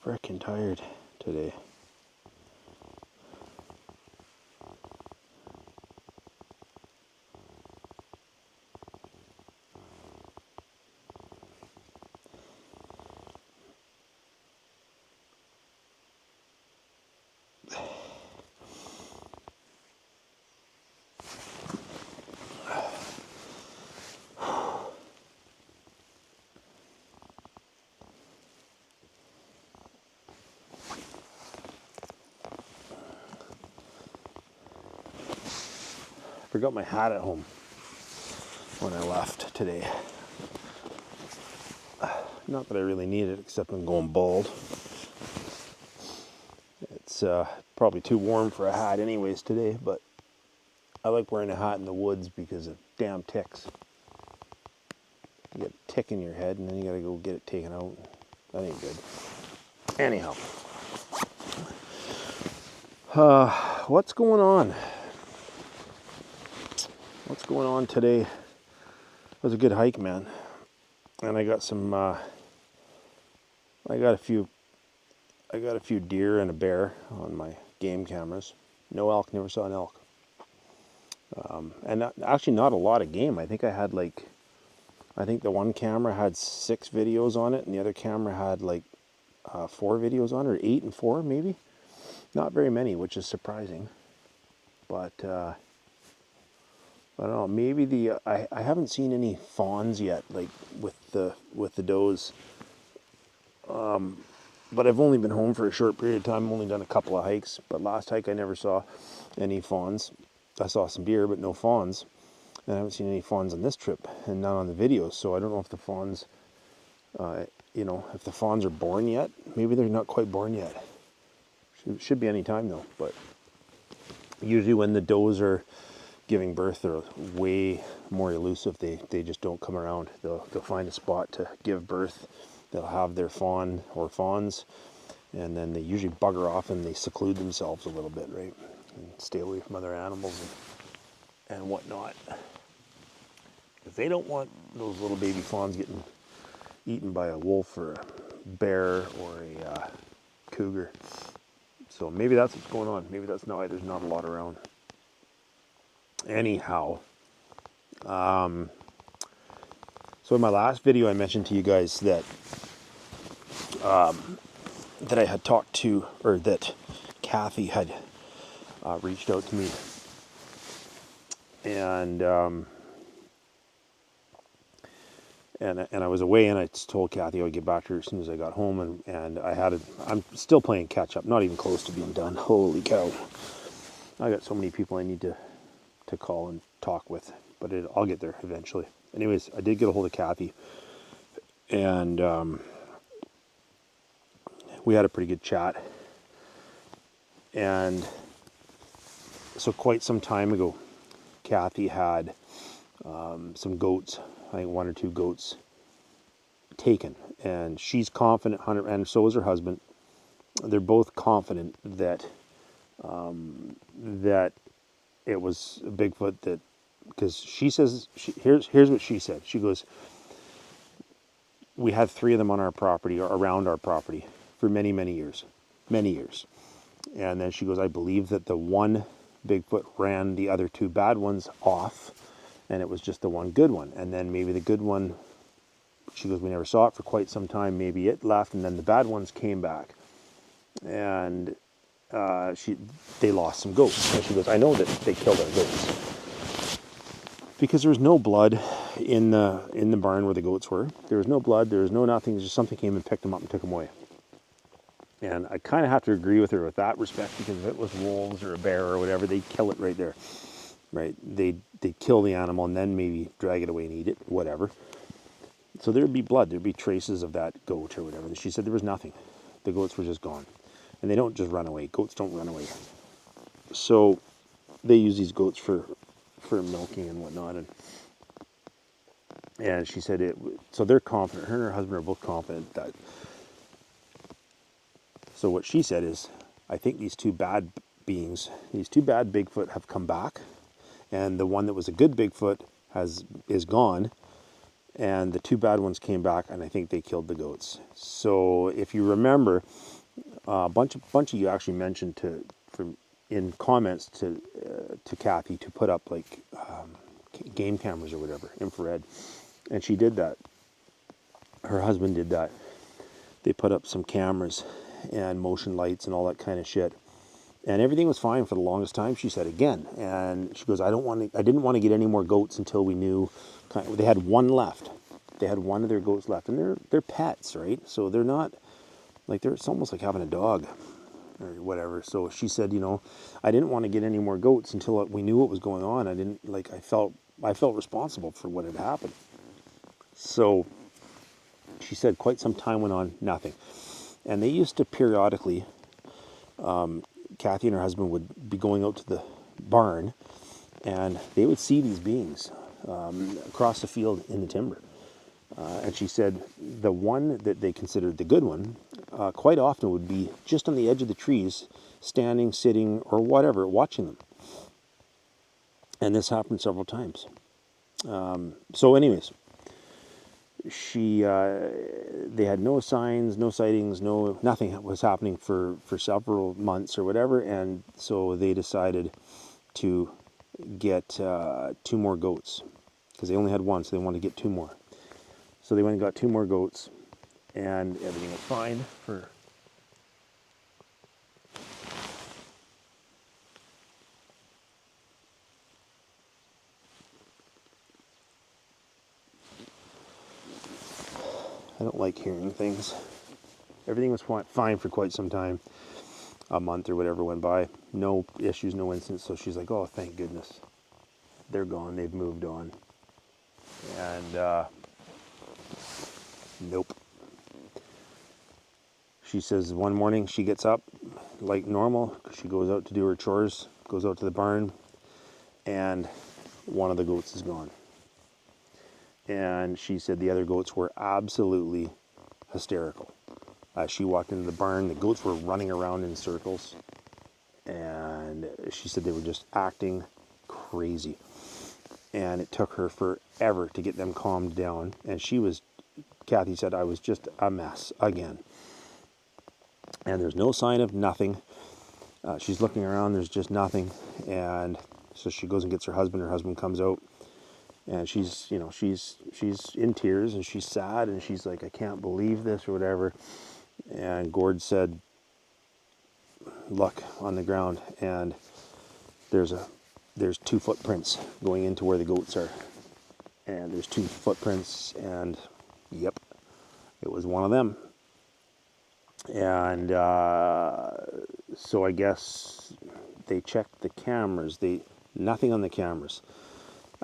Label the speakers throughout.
Speaker 1: Frickin' tired today. Forgot my hat at home when I left today. Not that I really need it, except I'm going bald. It's probably too warm for a hat anyways today, but I like wearing a hat in the woods because of damn ticks. You get a tick in your head and then you gotta go get it taken out. That ain't good. Anyhow. What's going on? What's going on today? It was a good hike, man. And I got some, I got a few deer and a bear on my game cameras. No elk, never saw an elk. And actually not a lot of game. I think the one camera had 6 videos on it and the other camera had 4 videos on it, or 8 and 4 maybe. Not very many, which is surprising. But, I don't know, maybe I haven't seen any fawns yet, with the does. But I've only been home for a short period of time. I've only done a couple of hikes. But last hike I never saw any fawns. I saw some deer, but no fawns. And I haven't seen any fawns on this trip, and none on the videos. So I don't know if the fawns, if the fawns are born yet. Maybe they're not quite born yet. Should be any time though. But usually when the does are giving birth, they're way more elusive. They just don't come around. They'll find a spot to give birth. They'll have their fawn or fawns, and then they usually bugger off and they seclude themselves a little bit, right? And stay away from other animals and whatnot. Because they don't want those little baby fawns getting eaten by a wolf or a bear or a cougar. So maybe that's what's going on. Maybe that's why there's not a lot around. Anyhow, so in my last video I mentioned to you guys that I had talked to, or that Cathy had reached out to me, and I was away, and I told Cathy I would get back to her as soon as I got home, and I'm still playing catch up, not even close to being done. Holy cow. I got so many people I need to call and talk with, but I'll get there eventually. Anyways, I did get a hold of Cathy, and we had a pretty good chat. And so quite some time ago, Cathy had some goats, I think 1 or 2 goats taken, and she's confident, and so is her husband. They're both confident that it was Bigfoot, that, because she says, here's what she said. She goes, we had 3 of them on our property, or around our property, for many, many years. Many years. And then she goes, I believe that the one Bigfoot ran the other 2 bad ones off, and it was just the one good one. And then maybe the good one, she goes, we never saw it for quite some time. Maybe it left, and then the bad ones came back. And they lost some goats. And she goes, I know that they killed our goats, because there was no blood in the barn where the goats were. There was no blood. There was no nothing. Just something came and picked them up and took them away. And I kind of have to agree with her with that respect, because if it was wolves or a bear or whatever, they'd kill it right there, right? They'd kill the animal and then maybe drag it away and eat it, whatever. So there'd be blood. There'd be traces of that goat or whatever. She said there was nothing. The goats were just gone. And they don't just run away. Goats don't run away. So they use these goats for milking and whatnot. And she said so they're confident. Her and her husband are both confident that. So what she said is, I think these 2 bad beings, these 2 bad Bigfoot have come back, and the one that was a good Bigfoot is gone, and the 2 bad ones came back, and I think they killed the goats. So if you remember, A bunch of you actually mentioned in comments to Cathy to put up like game cameras or whatever, infrared, and she did that. Her husband did that. They put up some cameras and motion lights and all that kind of shit, and everything was fine for the longest time. She said again, and she goes, I didn't want to get any more goats until we knew. They had one left. They had one of their goats left, and they're pets, right? So they're not like it's almost like having a dog or whatever. So she said, I didn't want to get any more goats until we knew what was going on. I didn't like. I felt responsible for what had happened. So she said quite some time went on, nothing. And they used to periodically, Cathy and her husband would be going out to the barn, and they would see these beings across the field in the timber. And she said the one that they considered the good one, quite often would be just on the edge of the trees, standing, sitting, or whatever, watching them. And this happened several times. So anyways, they had no signs, no sightings, nothing was happening for several months or whatever. And so they decided to get 2 more goats because they only had one, so they wanted to get 2 more. So they went and got 2 more goats, and everything was fine for. I don't like hearing things. Everything was fine for quite some time. A month or whatever went by. No issues, no incidents. So she's like, oh, thank goodness. They're gone. They've moved on. And nope. She says one morning she gets up like normal. She goes out to do her chores, goes out to the barn, and one of the goats is gone. And she said the other goats were absolutely hysterical. She walked into the barn, the goats were running around in circles, and she said they were just acting crazy. And it took her forever to get them calmed down. And Cathy said, I was just a mess again. And there's no sign of nothing. She's looking around, there's just nothing. And so she goes and gets her husband. Her husband comes out. And she's in tears and she's sad and she's like, I can't believe this or whatever. And Gord said, look on the ground, and there's 2 footprints going into where the goats are. And there's 2 footprints, and yep, it was one of them. And so I guess they checked the cameras. Nothing on the cameras.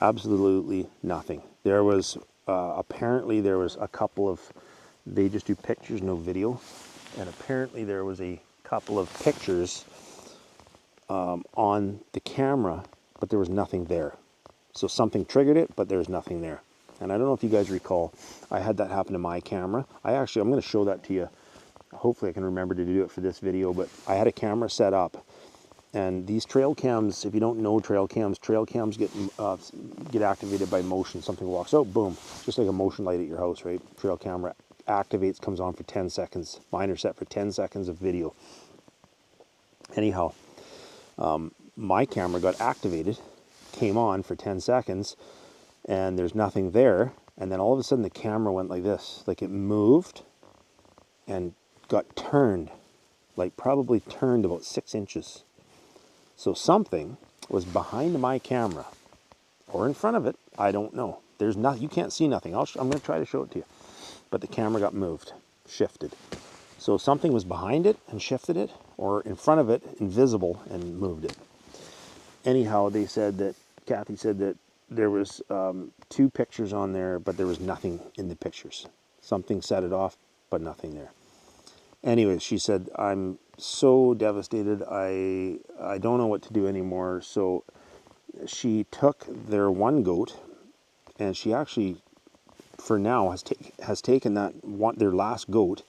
Speaker 1: Absolutely nothing. There was apparently there was a couple of, they just do pictures, no video, and apparently there was a couple of pictures on the camera, but there was nothing there. So something triggered it, but there's nothing there. And I don't know if you guys recall, I had that happen to my camera. I'm going to show that to you. Hopefully I can remember to do it for this video, but I had a camera set up. And these trail cams, if you don't know trail cams get activated by motion. Something walks out, boom, just like a motion light at your house, right? Trail camera activates, comes on for 10 seconds. Mine are set for 10 seconds of video. Anyhow, my camera got activated, came on for 10 seconds, and there's nothing there. And then all of a sudden the camera went like this, like it moved and got turned, like probably turned about 6 inches. So something was behind my camera or in front of it. I don't know. There's nothing. You can't see nothing. I'm going to try to show it to you. But the camera got moved, shifted. So something was behind it and shifted it, or in front of it, invisible, and moved it. Anyhow, Cathy said that there was 2 pictures on there, but there was nothing in the pictures. Something set it off, but nothing there. Anyways, she said, I'm so devastated. I don't know what to do anymore. So she took their one goat, and she actually, for now, has taken their last goat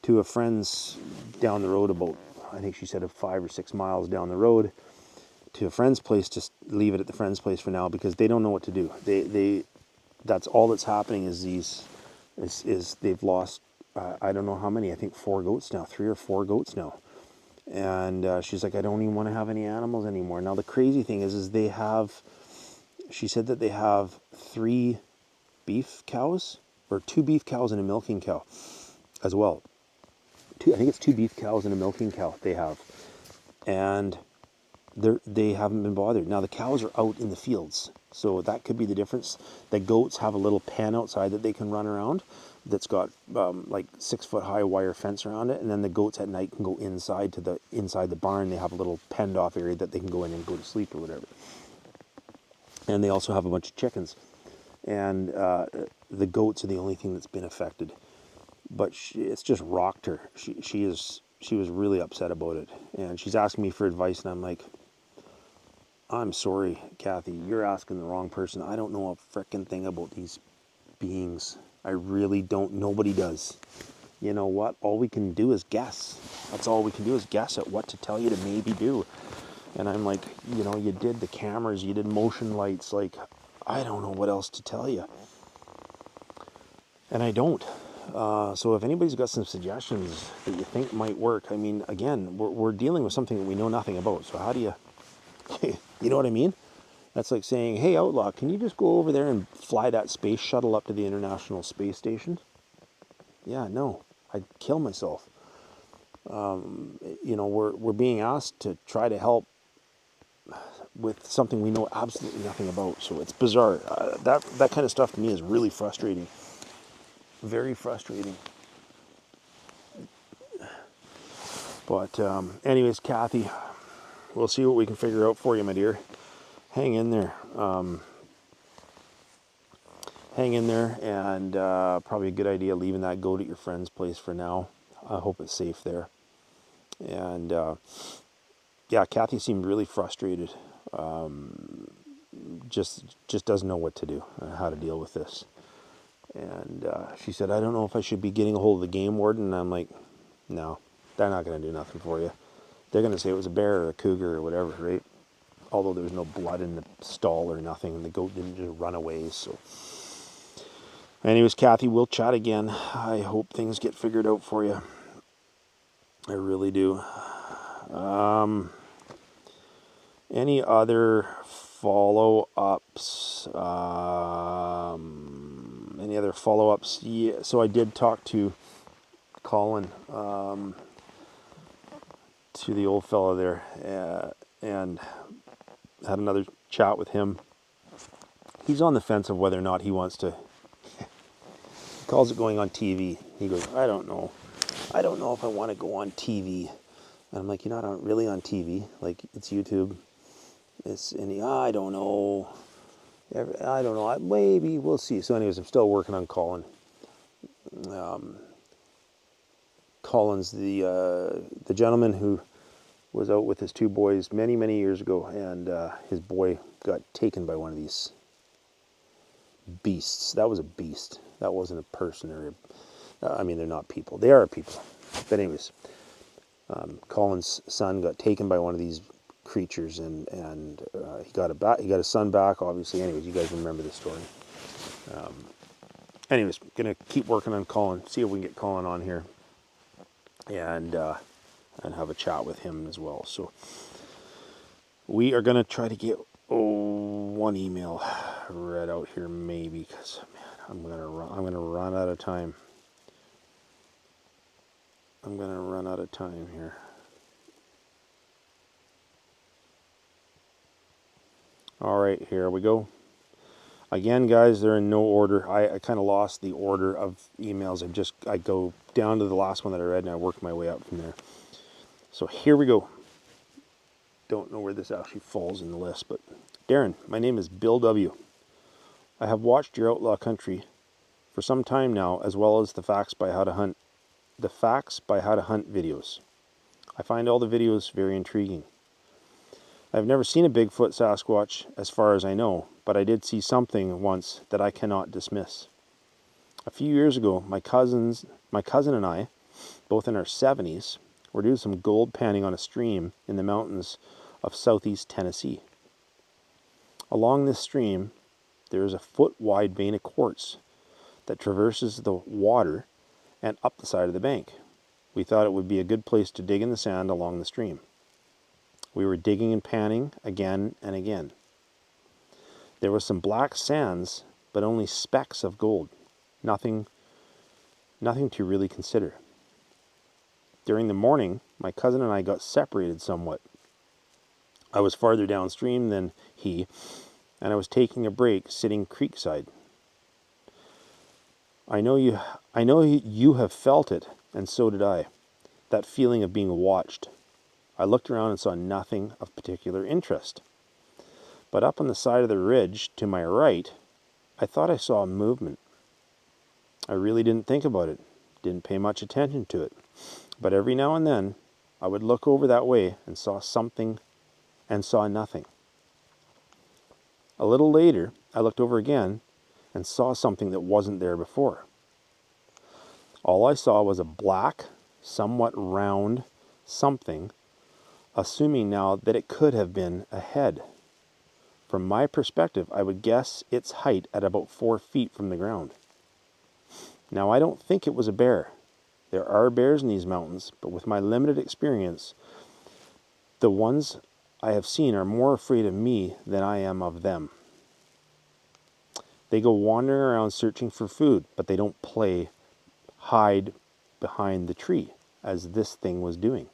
Speaker 1: to a friend's down the road about, I think she said 5 or 6 miles down the road, to a friend's place, to leave it at the friend's place for now because they don't know what to do. That's all that's happening is they've lost I don't know how many, I think 4 goats now, 3 or 4 goats now. And she's like, I don't even want to have any animals anymore. Now the crazy thing is she said that they have 3 beef cows, or 2 beef cows and a milking cow as well. I think it's 2 beef cows and a milking cow they have. And they haven't been bothered. Now the cows are out in the fields, so that could be the difference. The goats have a little pen outside that they can run around that's got like 6-foot high wire fence around it, and then the goats at night can go inside the barn. They have a little penned off area that they can go in and go to sleep or whatever. And they also have a bunch of chickens, and the goats are the only thing that's been affected. But it's just rocked her. She was really upset about it, and she's asking me for advice, and I'm like, I'm sorry, Cathy, you're asking the wrong person. I don't know a frickin' thing about these beings. I really don't. Nobody does. You know what? All we can do is guess. That's all we can do is guess at what to tell you to maybe do. And I'm like, you did the cameras, you did motion lights. Like, I don't know what else to tell you. And I don't. So if anybody's got some suggestions that you think might work, I mean, again, we're dealing with something that we know nothing about. So how do you, you know what I mean? That's like saying, hey, Outlaw, can you just go over there and fly that space shuttle up to the International Space Station? Yeah, no, I'd kill myself. We're being asked to try to help with something we know absolutely nothing about. So it's bizarre. That kind of stuff to me is really frustrating. Very frustrating. But anyways, Cathy, we'll see what we can figure out for you, my dear. Hang in there. Hang in there, and probably a good idea leaving that goat at your friend's place for now. I hope it's safe there. And yeah, Cathy seemed really frustrated. Just doesn't know what to do, how to deal with this. And she said, I don't know if I should be getting a hold of the game warden. And I'm like, no, they're not going to do nothing for you. They're going to say it was a bear or a cougar or whatever, right? Although there was no blood in the stall or nothing, and the goat didn't just run away. So anyways, Cathy, we'll chat again. I hope things get figured out for you. I really do. Any other follow-ups? Any other follow-ups? Yeah, so I did talk to Colin, to the old fellow there, and had another chat with him. He's on the fence of whether or not he wants to. He calls it going on TV. He goes, I don't know. I don't know if I want to go on TV. And I'm like, you're not really on TV. Like, it's YouTube. I don't know. I don't know. Maybe we'll see. So, anyways, I'm still working on Colin. Colin's the gentleman who was out with his 2 boys many, many years ago, and his boy got taken by one of these beasts. That was a beast. That wasn't a person or they're not people. They are people. But anyways, Colin's son got taken by one of these creatures, and he got his son back, obviously. Anyways, you guys remember the story. Anyways, gonna keep working on Colin, see if we can get Colin on here, and have a chat with him as well. So we are gonna try to get one email read out here, maybe, because I'm gonna run out of time. I'm gonna run out of time here. All right, here we go. Again, guys, they're in no order. I kind of lost the order of emails. I go down to the last one that I read, and I work my way up from there. So here we go. Don't know where this actually falls in the list, but Darren, my name is Bill W. I have watched your Outlaw Country for some time now, as well as the Facts by How to Hunt videos. I find all the videos very intriguing. I have never seen a Bigfoot Sasquatch as far as I know, but I did see something once that I cannot dismiss. A few years ago, my cousin and I, both in our 70s, were doing some gold panning on a stream in the mountains of southeast Tennessee. Along this stream, there is a foot-wide vein of quartz that traverses the water and up the side of the bank. We thought it would be a good place to dig in the sand along the stream. We were digging and panning again and again. There was some black sands, but only specks of gold. Nothing to really consider. During the morning, my cousin and I got separated somewhat. I was farther downstream than he, and I was taking a break sitting creekside. I know you have felt it, and so did I. That feeling of being watched. I looked around and saw nothing of particular interest. But up on the side of the ridge to my right, I thought I saw a movement. I really didn't think about it, didn't pay much attention to it. But every now and then, I would look over that way and saw something and saw nothing. A little later, I looked over again and saw something that wasn't there before. All I saw was a black, somewhat round something, assuming now that it could have been a head. From my perspective, I would guess its height at about 4 feet from the ground. Now, I don't think it was a bear. There are bears in these mountains, but with my limited experience, the ones I have seen are more afraid of me than I am of them. They go wandering around searching for food, but they don't hide behind the tree, as this thing was doing.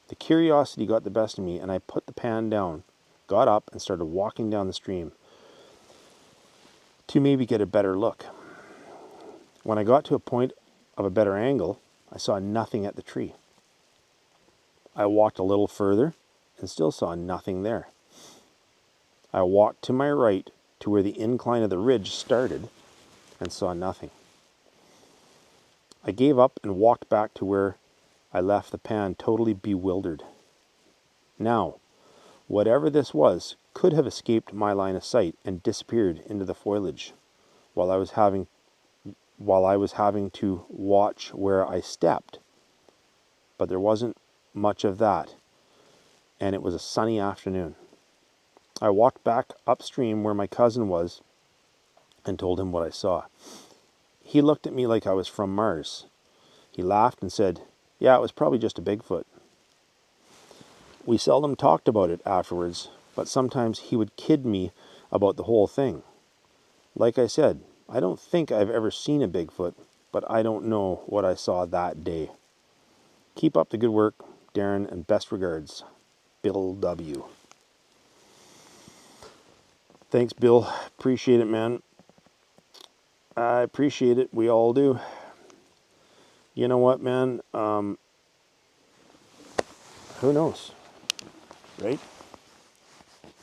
Speaker 1: The curiosity got the best of me, and I put the pan down, got up, and started walking down the stream to maybe get a better look. When I got to a point of a better angle, I saw nothing at the tree. I walked a little further and still saw nothing there. I walked to my right to where the incline of the ridge started and saw nothing. I gave up and walked back to where I left the pan, totally bewildered. Now, whatever this was could have escaped my line of sight and disappeared into the foliage while I was having to watch where I stepped. But there wasn't much of that, and it was a sunny afternoon. I walked back upstream where my cousin was and told him what I saw. He looked at me like I was from Mars. He laughed and said, "Yeah, it was probably just a Bigfoot." We seldom talked about it afterwards, but sometimes he would kid me about the whole thing. Like I said, I don't think I've ever seen a Bigfoot, but I don't know what I saw that day. Keep up the good work, Darren, and best regards, Bill W. Thanks, Bill. Appreciate it, man. I appreciate it. We all do. You know what, man? Who knows? Right?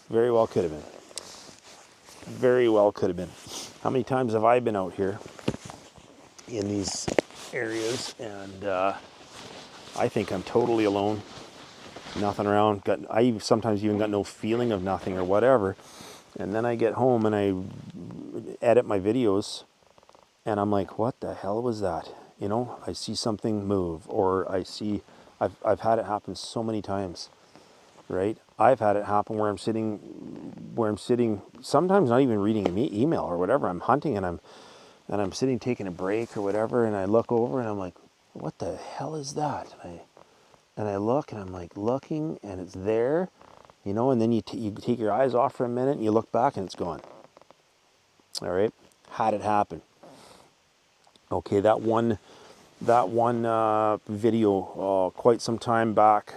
Speaker 1: Very well could have been. Very well could have been. How many times have I been out here in these areas, and I think I'm totally alone. Nothing around. I sometimes even got no feeling of nothing or whatever. And then I get home and I edit my videos, and I'm like, what the hell was that? You know, I see something move, or I've had it happen so many times, right? I've had it happen where I'm sitting, sometimes not even reading an email or whatever. I'm hunting and I'm sitting taking a break or whatever, and I look over and I'm like, what the hell is that? And I look and I'm like looking, and it's there, you know, and then you take your eyes off for a minute and you look back and it's gone. All right, had it happen. Okay, that one video quite some time back,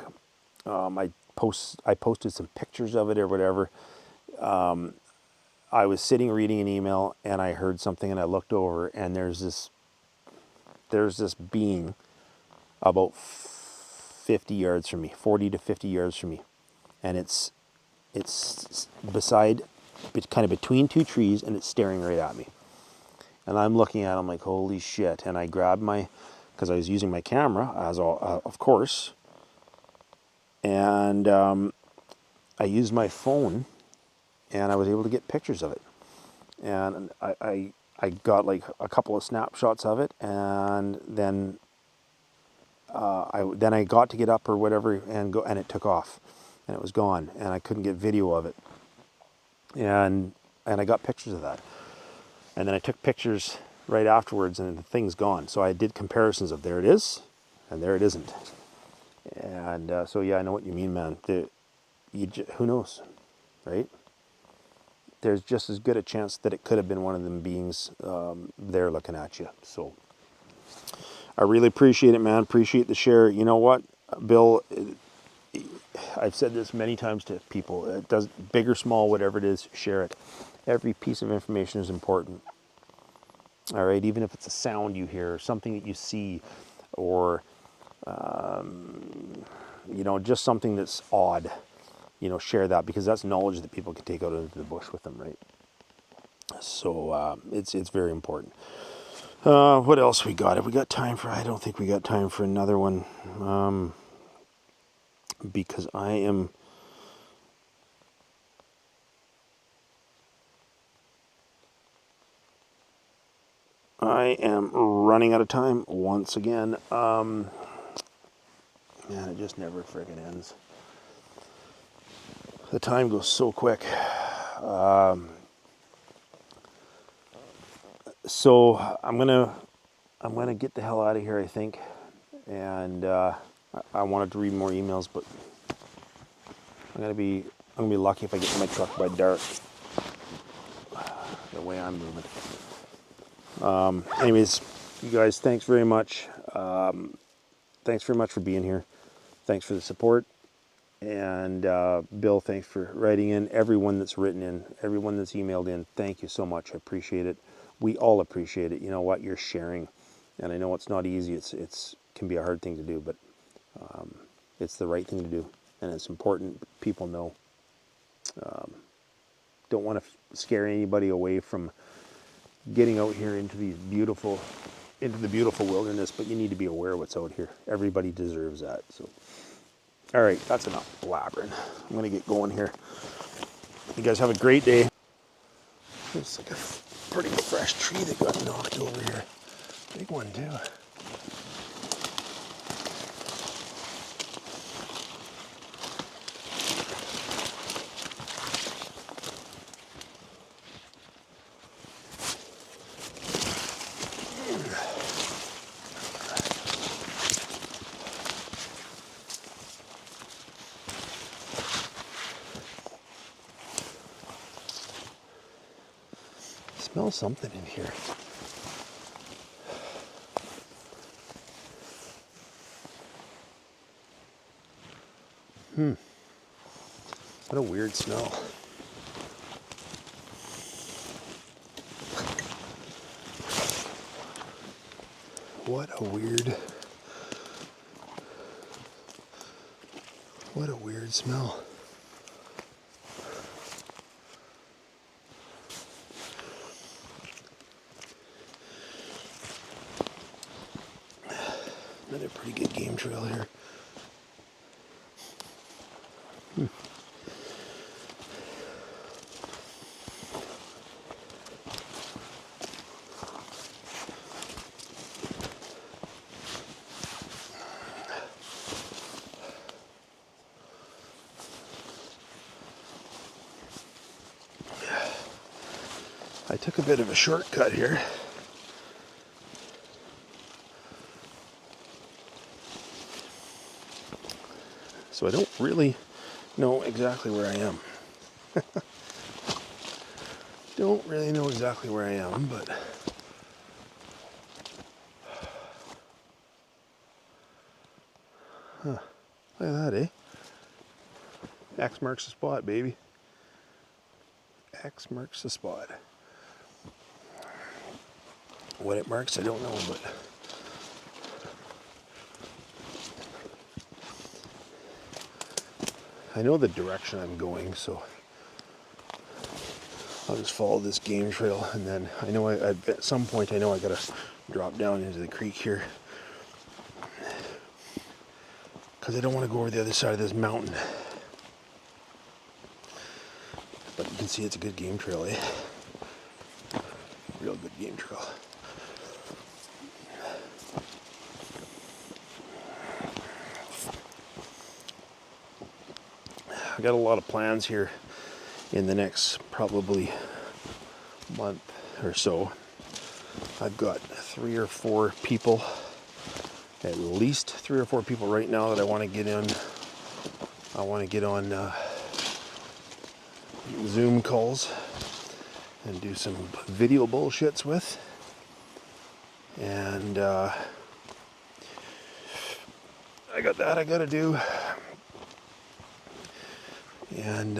Speaker 1: I posted some pictures of it or whatever. I was sitting reading an email and I heard something, and I looked over, and there's this being about 50 yards from me, 40 to 50 yards from me, and it's kind of between two trees, and it's staring right at me. And I'm looking at him like, holy shit. And I grabbed because I was using my camera, of course. And I used my phone, and I was able to get pictures of it. And I got like a couple of snapshots of it, and then I got to get up or whatever and go, and it took off, and it was gone, and I couldn't get video of it. And I got pictures of that. And then I took pictures right afterwards, and the thing's gone. So I did comparisons of there it is, and there it isn't. And so yeah, I know what you mean, man. Who knows, right? There's just as good a chance that it could have been one of them beings there looking at you. So I really appreciate it, man. Appreciate the share. You know what, Bill? I've said this many times to people. It does, big or small, whatever it is, share it. Every piece of information is important. All right, even if it's a sound you hear, something that you see, or just something that's odd. Share that, because that's knowledge that people can take out into the bush with them, right? So it's very important. What else we got? Have we got time for? I don't think we got time for another one, because I am running out of time once again. Man, it just never friggin' ends. The time goes so quick. So I'm gonna get the hell out of here, I think. And I wanted to read more emails, but I'm gonna be lucky if I get to my truck by dark. The way I'm moving. Anyways, you guys, thanks very much. Thanks very much for being here. Thanks for the support. And Bill, thanks for writing in. Everyone that's written in, everyone that's emailed in, thank you so much. I appreciate it. We all appreciate it. You know what? You're sharing. And I know it's not easy. It's can be a hard thing to do, but it's the right thing to do. And it's important people know. Don't want to scare anybody away from getting out here into the beautiful wilderness, but you need to be aware of what's out here. Everybody deserves that. So, all right, that's enough blabbering. I'm gonna get going here. You guys have a great day. It's like a pretty fresh tree that got knocked over here. Big one too. Smell something in here. What a weird smell. What a weird smell. Another pretty good game trail here. I took a bit of a shortcut here. So I don't really know exactly where I am. Don't really know exactly where I am, but look at that, eh? X marks the spot, baby. X marks the spot. What it marks, I don't know, but I know the direction I'm going, so I'll just follow this game trail, and then I know at some point I know I gotta drop down into the creek here, because I don't want to go over the other side of this mountain. But you can see it's a good game trail, eh? Real good game trail. I got a lot of plans here in the next probably month or so. I've got 3 or 4 people, at least 3 or 4 people right now that I want to get in. I want to get on Zoom calls and do some video bullshits with. And I got that I got to do. And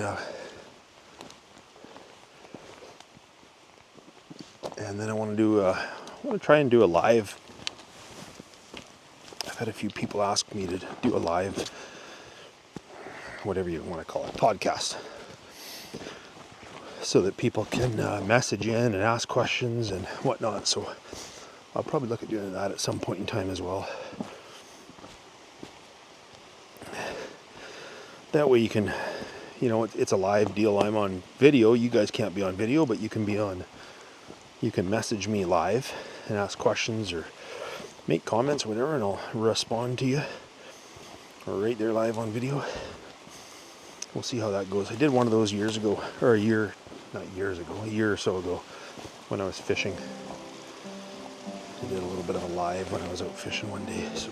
Speaker 1: then I want to try and do a live. I've had a few people ask me to do a live, whatever you want to call it, podcast, so that people can message in and ask questions and whatnot. So I'll probably look at doing that at some point in time as well. That way you can, it's a live deal. I'm on video. You guys can't be on video, but you can message me live and ask questions or make comments, whatever, and I'll respond to you. Or right there live on video. We'll see how that goes. I did one of those years ago, or a year or so ago, when I was fishing. I did a little bit of a live when I was out fishing one day. So.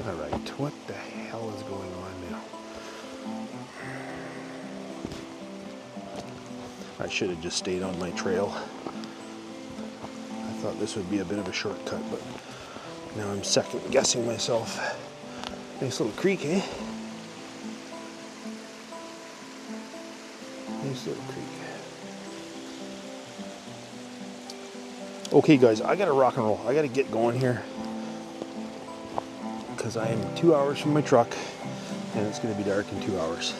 Speaker 1: Alright, what the hell is going on now? I should have just stayed on my trail. I thought this would be a bit of a shortcut, but now I'm second guessing myself. Nice little creek, eh? Nice little creek. Okay guys, I gotta rock and roll. I gotta get going here, because I am 2 hours from my truck and it's gonna be dark in 2 hours.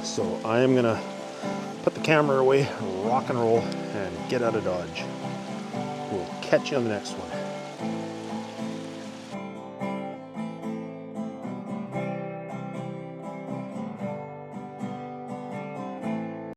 Speaker 1: So I am gonna put the camera away, rock and roll, and get out of Dodge. We'll catch you on the next one.